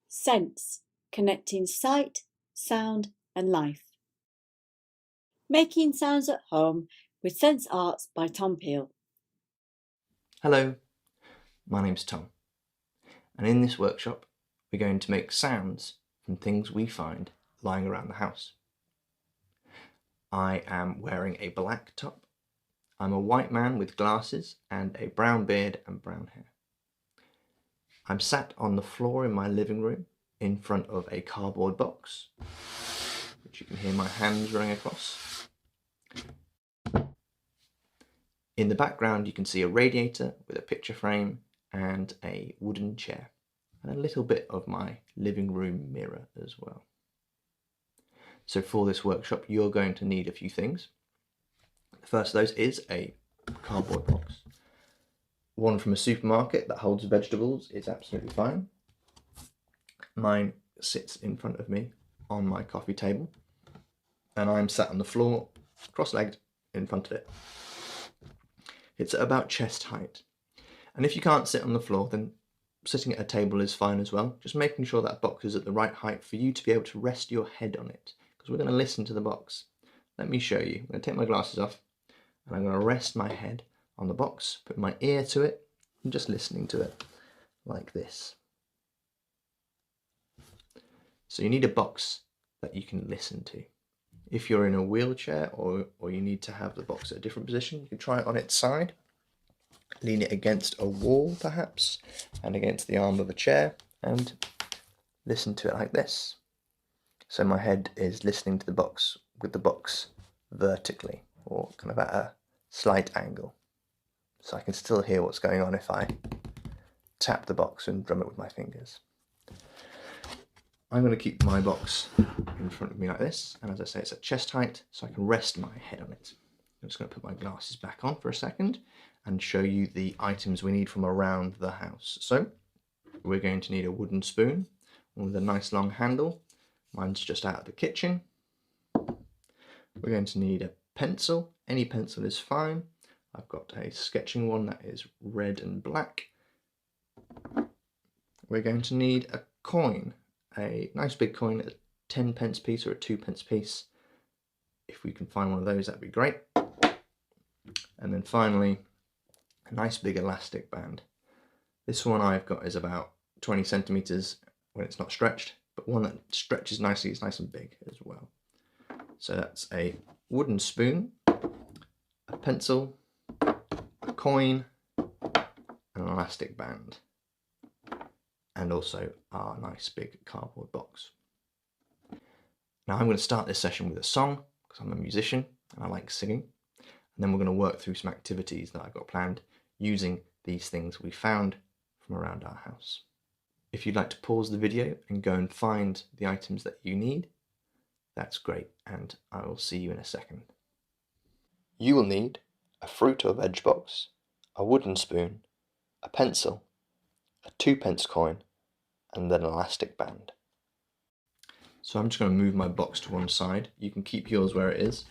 Sense, connecting sight, sound and life. Making Sounds at Home with Sense Arts by Tom Peel. Hello, my name's Tom, and in this workshop we're going to make sounds from things we find lying around the house. I am wearing a black top. I'm a white man with glasses and a brown beard and brown hair. I'm sat on the floor in my living room in front of a cardboard box, which you can hear my hands running across. In the background you can see a radiator with a picture frame and a wooden chair, and a little bit of my living room mirror as well. So for this workshop you're going to need a few things. The first of those is a cardboard box. One from a supermarket that holds vegetables is absolutely fine. Mine sits in front of me on my coffee table, and I'm sat on the floor, cross-legged, in front of it. It's at about chest height. And if you can't sit on the floor, then sitting at a table is fine as well. Just making sure that box is at the right height for you to be able to rest your head on it, because we're going to listen to the box. Let me show you. I'm going to take my glasses off, and I'm going to rest my head on the box, put my ear to it, and just listening to it like this. So you need a box that you can listen to. If you're in a wheelchair or you need to have the box at a different position, you can try it on its side, lean it against a wall perhaps, and against the arm of a chair, and listen to it like this. So my head is listening to the box with the box vertically, or kind of at a slight angle. So I can still hear what's going on if I tap the box and drum it with my fingers. I'm going to keep my box in front of me like this, and as I say, it's at chest height, so I can rest my head on it. I'm just going to put my glasses back on for a second and show you the items we need from around the house. So we're going to need a wooden spoon with a nice long handle. Mine's just out of the kitchen. We're going to need a pencil. Any pencil is fine. I've got a sketching one that is red and black. We're going to need a coin, a nice big coin, a 10p piece or a 2p piece. If we can find one of those, that'd be great. And then finally, a nice big elastic band. This one I've got is about 20 centimeters when it's not stretched, but one that stretches nicely is nice and big as well. So that's a wooden spoon, a pencil, a coin, an elastic band, and also our nice big cardboard box. Now I'm going to start this session with a song, because I'm a musician and I like singing, and then we're going to work through some activities that I've got planned using these things we found from around our house. If you'd like to pause the video and go and find the items that you need, that's great, and I will see you in a second. You will need a fruit or veg box, a wooden spoon, a pencil, a 2p coin, and an elastic band. So I'm just going to move my box to one side. You can keep yours where it is.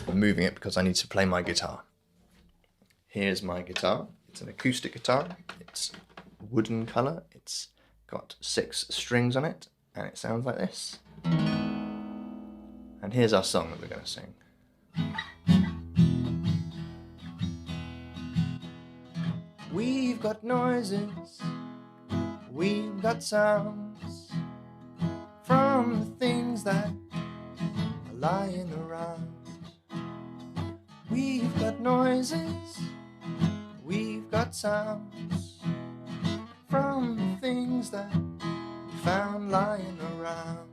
I'm moving it because I need to play my guitar. Here's my guitar. It's an acoustic guitar. It's wooden colour. It's got 6 strings on it, and it sounds like this. And here's our song that we're going to sing. We've got noises, we've got sounds from the things that are lying around. We've got noises, we've got sounds from the things that we found lying around.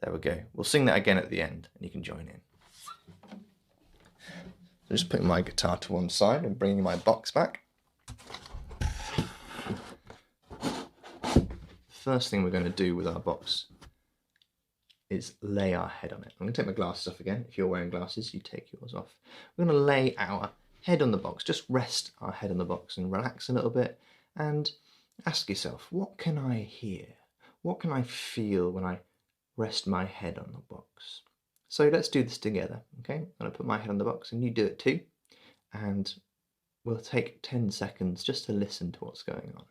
There we go. We'll sing that again at the end and you can join in. So just putting my guitar to one side and bringing my box back. First thing we're going to do with our box is lay our head on it. I'm going to take my glasses off again. If you're wearing glasses, you take yours off. We're going to lay our head on the box. Just rest our head on the box and relax a little bit and ask yourself, what can I hear? What can I feel when I rest my head on the box? So let's do this together, okay? I'm going to put my head on the box and you do it too. And we'll take 10 seconds just to listen to what's going on.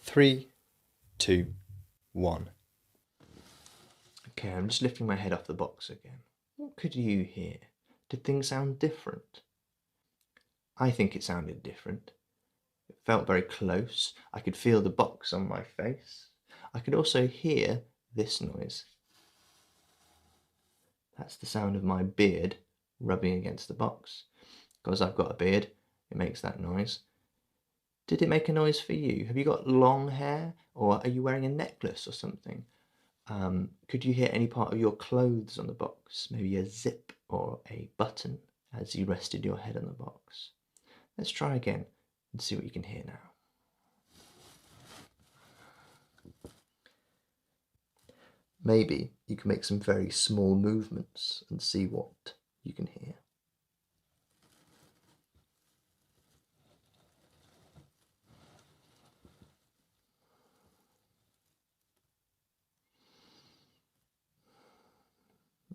Three, 2, 1. Okay, I'm just lifting my head off the box again. What could you hear? Did things sound different? I think it sounded different. It felt very close. I could feel the box on my face. I could also hear this noise. That's the sound of my beard rubbing against the box. Because I've got a beard, it makes that noise. Did it make a noise for you? Have you got long hair? Or are you wearing a necklace or something? Could you hear any part of your clothes on the box? Maybe a zip or a button as you rested your head on the box. Let's try again and see what you can hear now. Maybe you can make some very small movements and see what you can hear.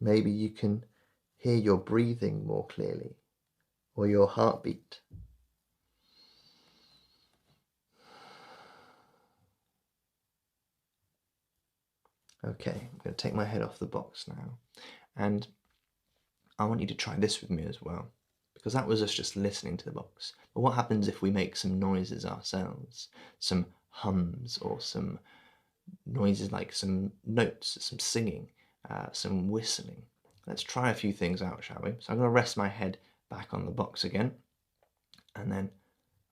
Maybe you can hear your breathing more clearly, or your heartbeat. Okay, I'm going to take my head off the box now, and I want you to try this with me as well, because that was us just listening to the box. But what happens if we make some noises ourselves? Some hums or some noises like some notes, some singing, some whistling. Let's try a few things out, shall we? So I'm going to rest my head back on the box again, and then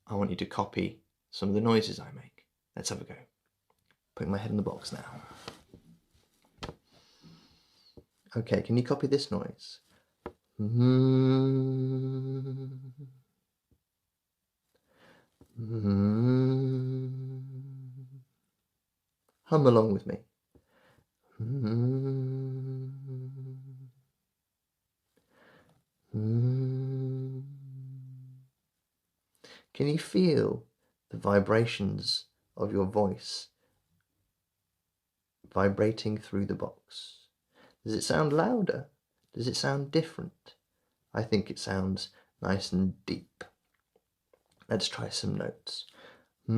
I want you to copy some of the noises I make. Let's have a go. Putting my head in the box now. Okay, can you copy this noise? Hum along with me. Can you feel the vibrations of your voice vibrating through the box? Does it sound louder? Does it sound different? I think it sounds nice and deep. Let's try some notes. La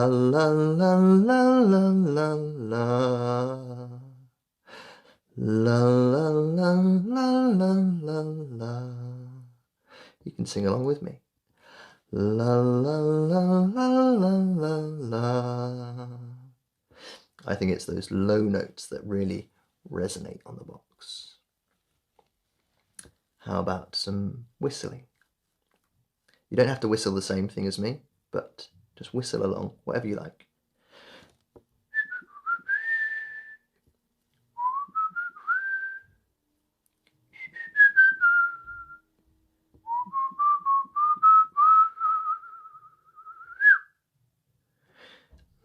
la la la la la la. La la la la la la la. You can sing along with me. La la la la la la la. I think it's those low notes that really resonate on the box. How about some whistling? You don't have to whistle the same thing as me, but just whistle along, whatever you like.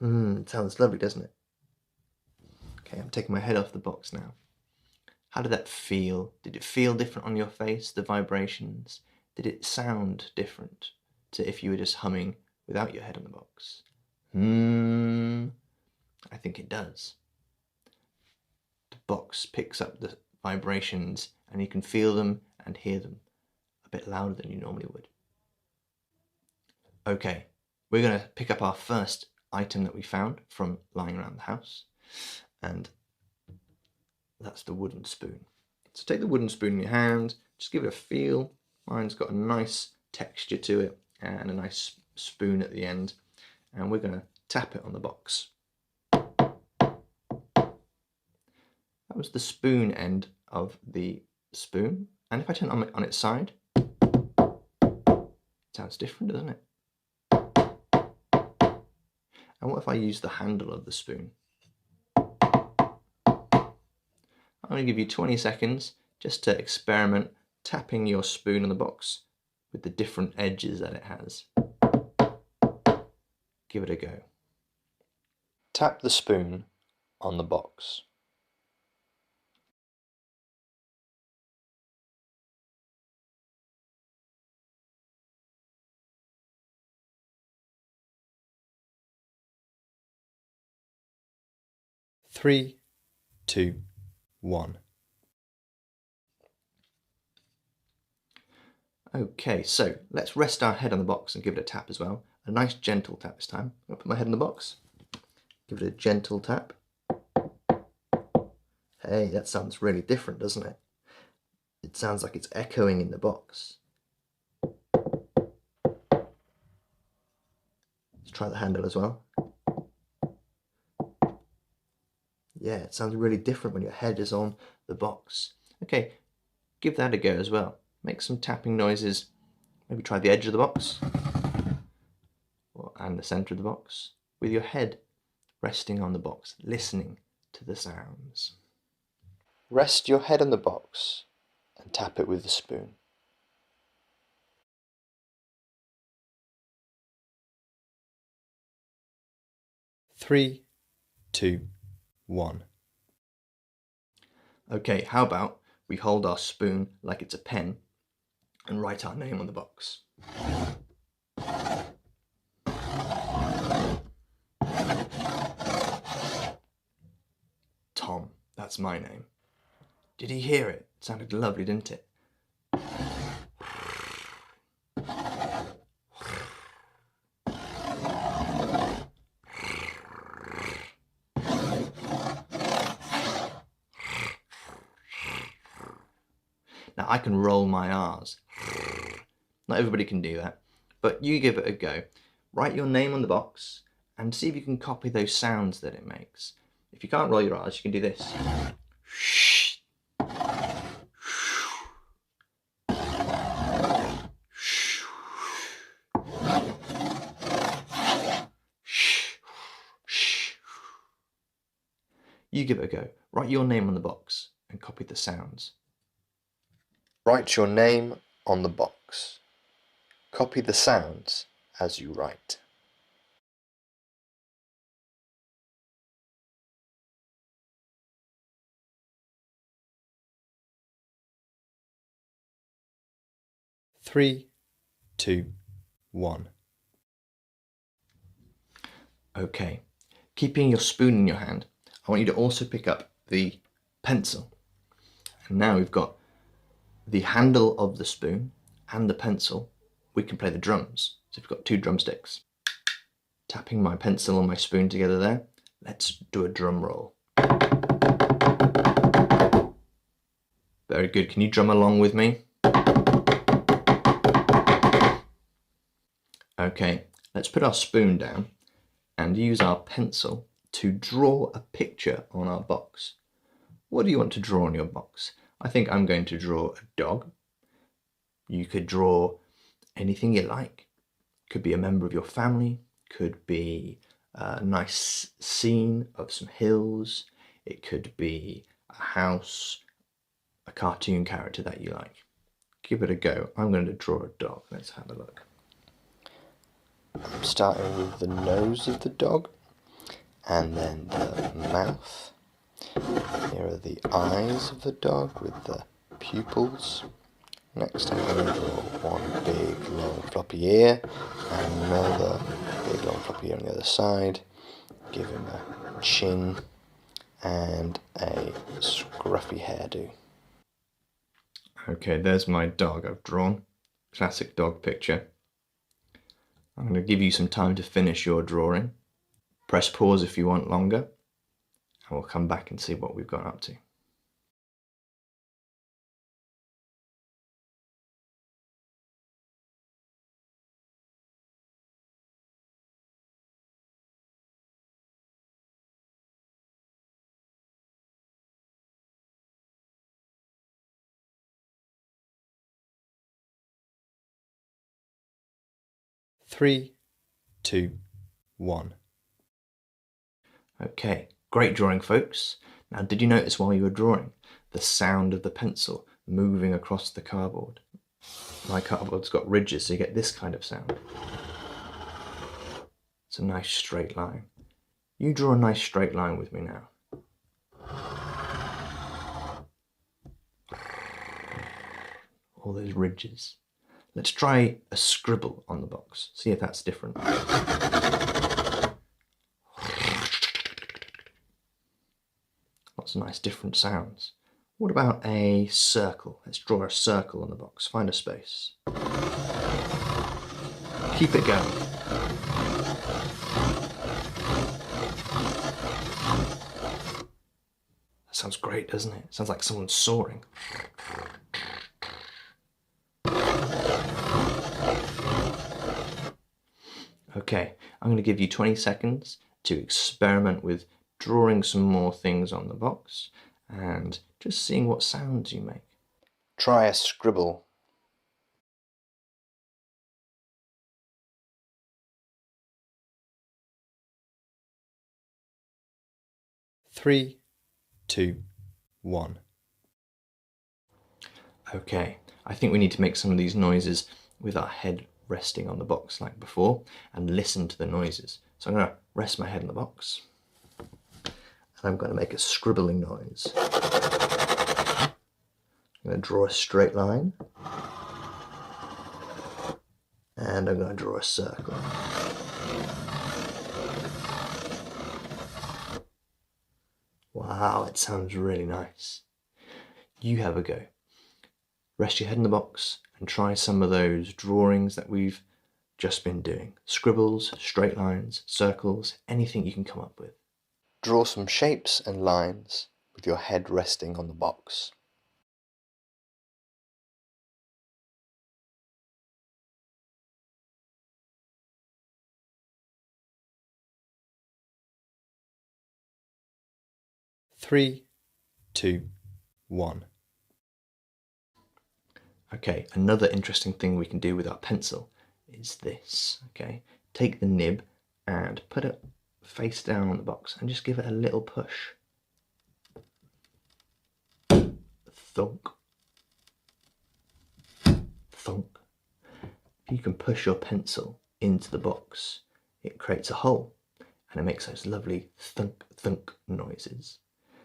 It sounds lovely, doesn't it? Okay, I'm taking my head off the box now. How did that feel? Did it feel different on your face, the vibrations? Did it sound different to if you were just humming without your head on the box? I think it does. The box picks up the vibrations and you can feel them and hear them a bit louder than you normally would. Okay, we're going to pick up our first item that we found from lying around the house, and that's the wooden spoon. So take the wooden spoon in your hand, just give it a feel. Mine's got a nice texture to it and a nice spoon at the end, and we're going to tap it on the box. That was the spoon end of the spoon, and if I turn it on its side, it sounds different, doesn't it? And what if I use the handle of the spoon? I'm going to give you 20 seconds just to experiment tapping your spoon on the box with the different edges that it has. Give it a go. Tap the spoon on the box. 3, 2, 1. Okay, so let's rest our head on the box and give it a tap as well. A nice gentle tap this time. I'll put my head in the box, give it a gentle tap. Hey, that sounds really different, doesn't it? It sounds like it's echoing in the box. Let's try the handle as well. Yeah, it sounds really different when your head is on the box. Okay, give that a go as well. Make some tapping noises. Maybe try the edge of the box and the center of the box with your head resting on the box, listening to the sounds. Rest your head on the box and tap it with the spoon. 3, 2, 1. Okay, how about we hold our spoon like it's a pen and write our name on the box. Tom, that's my name. Did he hear it? It sounded lovely, didn't it? Now I can roll my R's. Not everybody can do that, but you give it a go. Write your name on the box and see if you can copy those sounds that it makes. If you can't roll your R's, you can do this. You give it a go. Write your name on the box and copy the sounds. Write your name on the box. Copy the sounds as you write. Three, 2, 1. Okay, keeping your spoon in your hand, I want you to also pick up the pencil. And now we've got the handle of the spoon and the pencil. We can play the drums. So we've got 2 drumsticks. Tapping my pencil and my spoon together there. Let's do a drum roll. Very good. Can you drum along with me? Okay, let's put our spoon down and use our pencil to draw a picture on our box. What do you want to draw on your box? I think I'm going to draw a dog. You could draw anything you like. Could be a member of your family, could be a nice scene of some hills, it could be a house, a cartoon character that you like. Give it a go. I'm going to draw a dog. Let's have a look. I'm starting with the nose of the dog and then the mouth. Here are the eyes of the dog with the pupils. Next I'm going to draw one big long floppy ear and another big long floppy ear on the other side. Give him a chin and a scruffy hairdo. Okay, there's my dog I've drawn. Classic dog picture. I'm going to give you some time to finish your drawing. Press pause if you want longer, and we'll come back and see what we've got up to. Three, 2, 1. Okay, great drawing, folks. Now, did you notice while you were drawing the sound of the pencil moving across the cardboard? My cardboard's got ridges, so you get this kind of sound. It's a nice straight line. You draw a nice straight line with me now. All those ridges. Let's try a scribble on the box. See if that's different. lots of nice different sounds. What about a circle? Let's draw a circle on the box. Find a space. Keep it going. That sounds great, doesn't it? Sounds like someone's soaring. Okay, I'm going to give you 20 seconds to experiment with drawing some more things on the box and just seeing what sounds you make. Try a scribble. Three, two, one. Okay, I think we need to make some of these noises with our head resting on the box like before and listen to the noises. So I'm going to rest my head on the box and I'm going to make a scribbling noise. I'm going to draw a straight line and I'm going to draw a circle. Wow, it sounds really nice. You have a go. Rest your head in the box and try some of those drawings that we've just been doing. Scribbles, straight lines, circles, anything you can come up with. Draw some shapes and lines with your head resting on the box. Three, two, one. Okay, another interesting thing we can do with our pencil is this, okay? Take the nib and put it face down on the box and just give it a little push. Thunk. Thunk. If you can push your pencil into the box, it creates a hole and it makes those lovely thunk, thunk noises.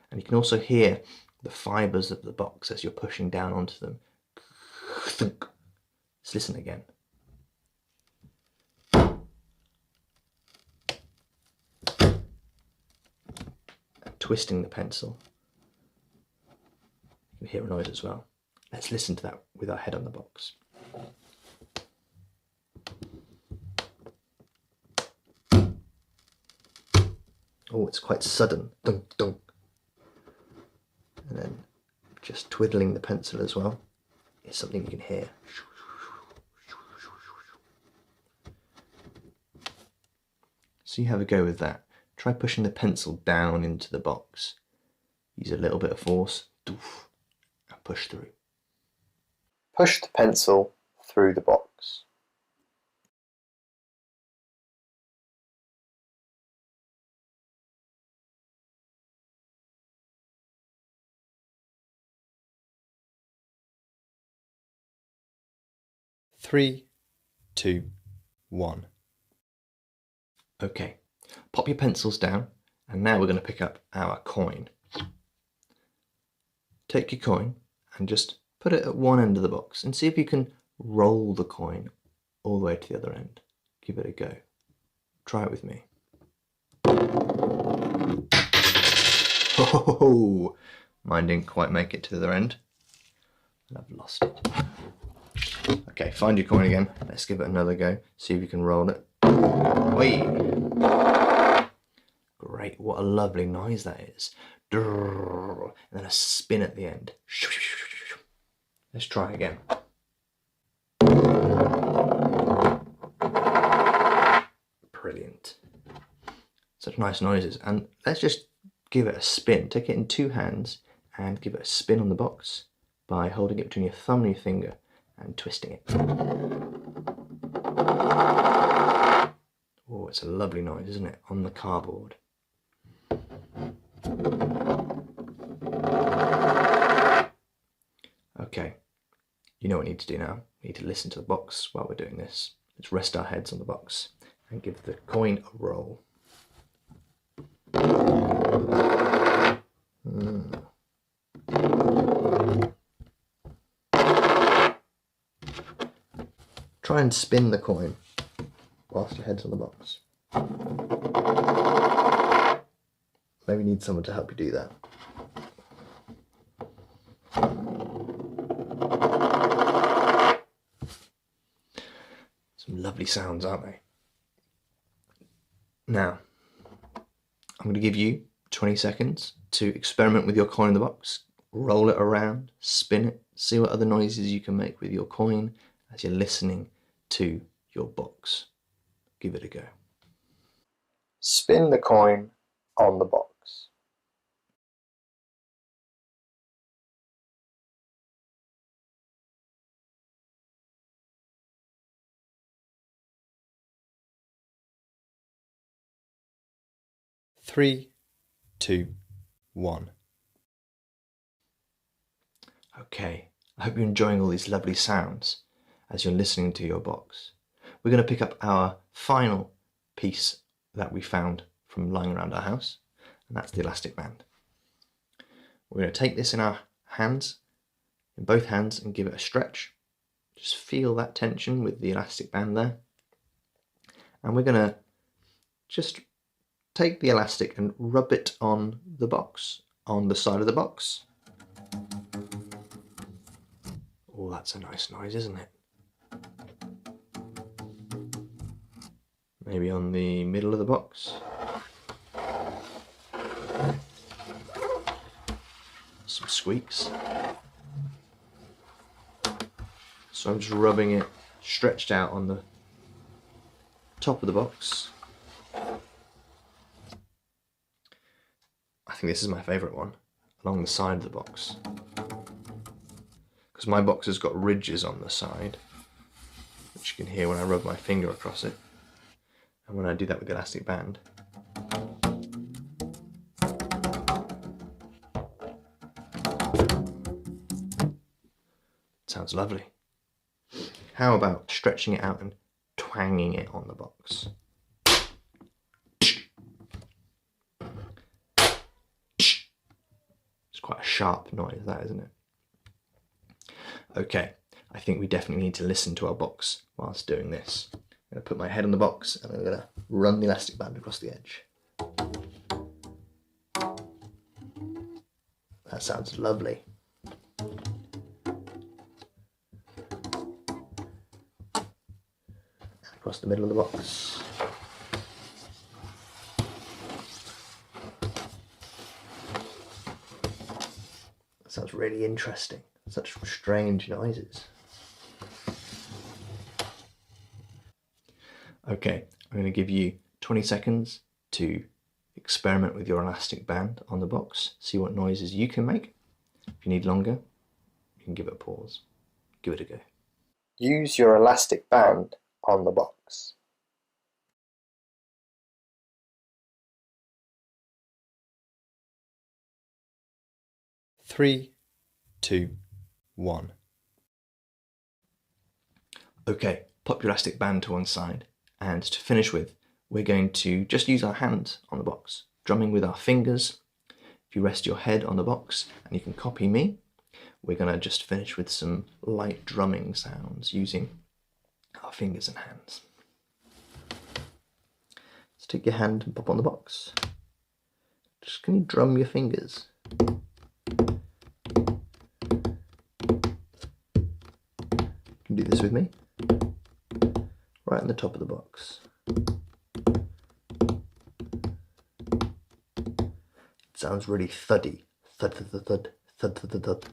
And you can also hear the fibres of the box as you're pushing down onto them. Thunk. Let's listen again. And twisting the pencil. You can hear a noise as well. Let's listen to that with our head on the box. Oh, it's quite sudden. Dunk, dunk. And then just twiddling the pencil as well is something you can hear. So you have a go with that. Try pushing the pencil down into the box. Use a little bit of force and push through. Push the pencil through the box. Three, two, one. Okay, pop your pencils down and now we're going to pick up our coin. Take your coin and just put it at one end of the box and see if you can roll the coin all the way to the other end. Give it a go. Try it with me. Oh, mine didn't quite make it to the other end. And I've lost it. Okay, find your coin again. Let's give it another go. See if you can roll it. Whee! Great, what a lovely noise that is. And then a spin at the end. Let's try again. Brilliant. Such nice noises. And let's just give it a spin. Take it in two hands and give it a spin on the box by holding it between your thumb and your finger and twisting it. Oh, it's a lovely noise, isn't it? On the cardboard. Okay, you know what we need to do now. We need to listen to the box while we're doing this. Let's rest our heads on the box and give the coin a roll. Try and spin the coin whilst your head's on the box. Maybe you need someone to help you do that. Some lovely sounds, aren't they? Now, I'm going to give you 20 seconds to experiment with your coin in the box. Roll it around, spin it, see what other noises you can make with your coin as you're listening to your box. Give it a go. Spin the coin on the box. Three, two, one. Okay, I hope you're enjoying all these lovely sounds as you're listening to your box. We're going to pick up our final piece that we found from lying around our house, and that's the elastic band. We're going to take this in our hands, in both hands, and give it a stretch. Just feel that tension with the elastic band there. And we're going to just take the elastic and rub it on the box, on the side of the box. Oh, that's a nice noise, isn't it? Maybe on the middle of the box. Some squeaks. So I'm just rubbing it stretched out on the top of the box. I think this is my favourite one, along the side of the box. Because my box has got ridges on the side, which you can hear when I rub my finger across it. And when I do that with the elastic band, it sounds lovely. How about stretching it out and twanging it on the box? It's quite a sharp noise, that, isn't it? Okay, I think we definitely need to listen to our box whilst doing this. I'm going to put my head on the box and I'm going to run the elastic band across the edge. That sounds lovely. Across the middle of the box. That sounds really interesting. Such strange noises. Okay, I'm going to give you 20 seconds to experiment with your elastic band on the box, see what noises you can make. If you need longer, you can give it a pause. Give it a go. Use your elastic band on the box. Three, two, one. Okay, pop your elastic band to one side, and to finish with, we're going to just use our hands on the box, drumming with our fingers. If you rest your head on the box, and you can copy me, we're going to just finish with some light drumming sounds using our fingers and hands. So take your hand and pop on the box. Just can you drum your fingers? You can do this with me. Right on the top of the box. It sounds really thuddy. Thud, thud, thud, thud, thud, thud, thud, thud.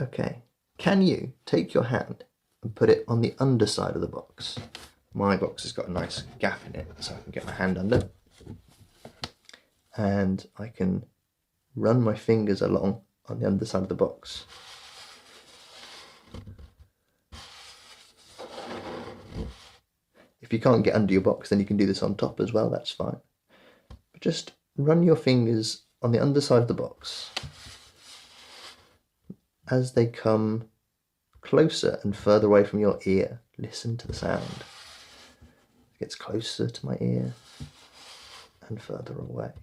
Okay, can you take your hand and put it on the underside of the box? My box has got a nice gap in it, so I can get my hand under. And I can run my fingers along on the underside of the box. If you can't get under your box, then you can do this on top as well, that's fine. But just run your fingers on the underside of the box as they come closer and further away from your ear. Listen to the sound. It gets closer to my ear and further away.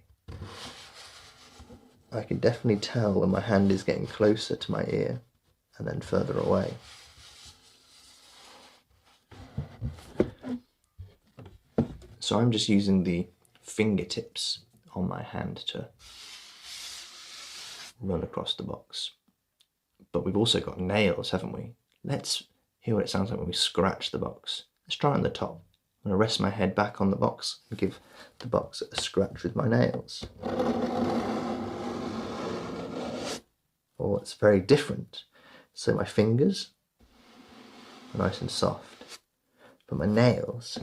I can definitely tell when my hand is getting closer to my ear and then further away. So I'm just using the fingertips on my hand to run across the box. But we've also got nails, haven't we? Let's hear what it sounds like when we scratch the box. Let's try on the top. I'm going to rest my head back on the box and give the box a scratch with my nails. Oh, it's very different. So my fingers are nice and soft, but my nails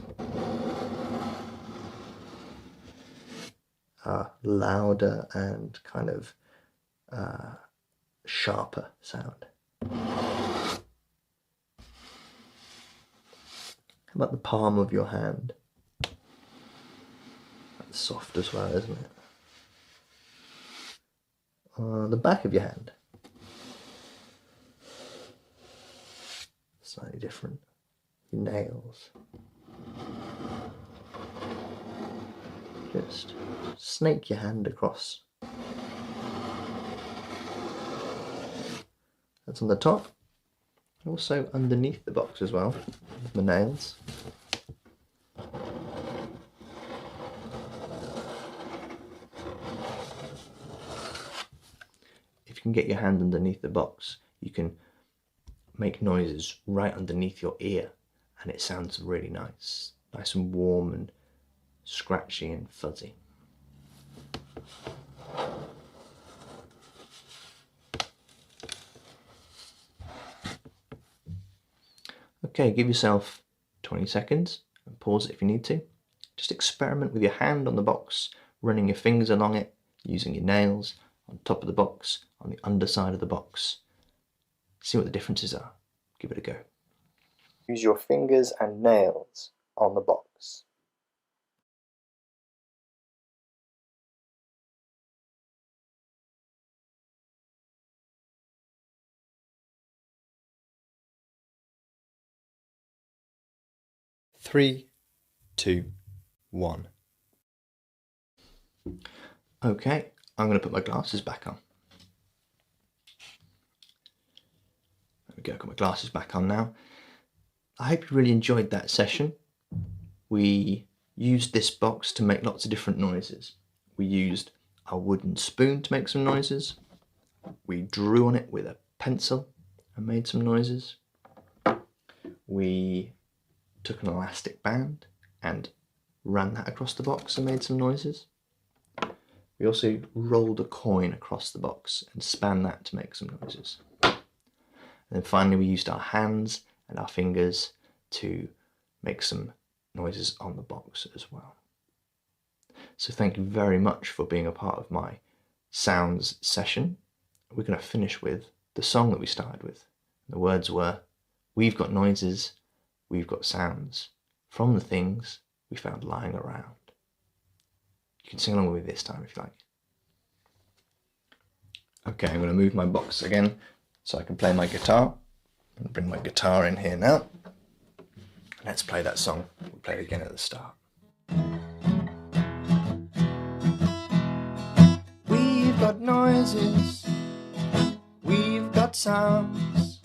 are louder and kind of sharper sound. How about the palm of your hand? That's soft as well, isn't it? The back of your hand. Slightly different. Your nails. Just snake your hand across. That's on the top. Also underneath the box as well, the nails. If you can get your hand underneath the box, you can make noises right underneath your ear, and it sounds really nice. Nice and warm and scratchy and fuzzy. Okay, give yourself 20 seconds and pause it if you need to. Just experiment with your hand on the box, running your fingers along it, using your nails on top of the box, on the underside of the box. See what the differences are. Give it a go. Use your fingers and nails on the box. Three, two, one. Okay, I'm going to put my glasses back on. There we go, I've got my glasses back on now. I hope you really enjoyed that session. We used this box to make lots of different noises. We used a wooden spoon to make some noises. We drew on it with a pencil and made some noises. We took an elastic band and ran that across the box and made some noises. We also rolled a coin across the box and span that to make some noises. And then finally we used our hands and our fingers to make some noises on the box as well. So thank you very much for being a part of my sounds session. We're going to finish with the song that we started with. The words were, we've got noises, we've got sounds from the things we found lying around. You can sing along with me this time if you like. Okay, I'm going to move my box again so I can play my guitar. I'm going to bring my guitar in here now. Let's play that song. We'll play it again at the start. We've got noises, we've got sounds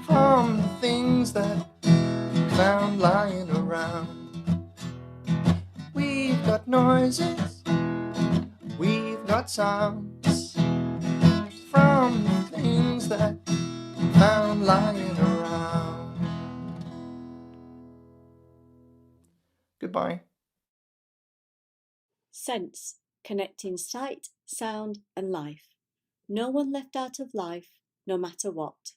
from the things that we found lying around. We've got noises, we've got sounds from the things that we found lying around. Goodbye. Sense, connecting sight, sound and life. No one left out of life, no matter what.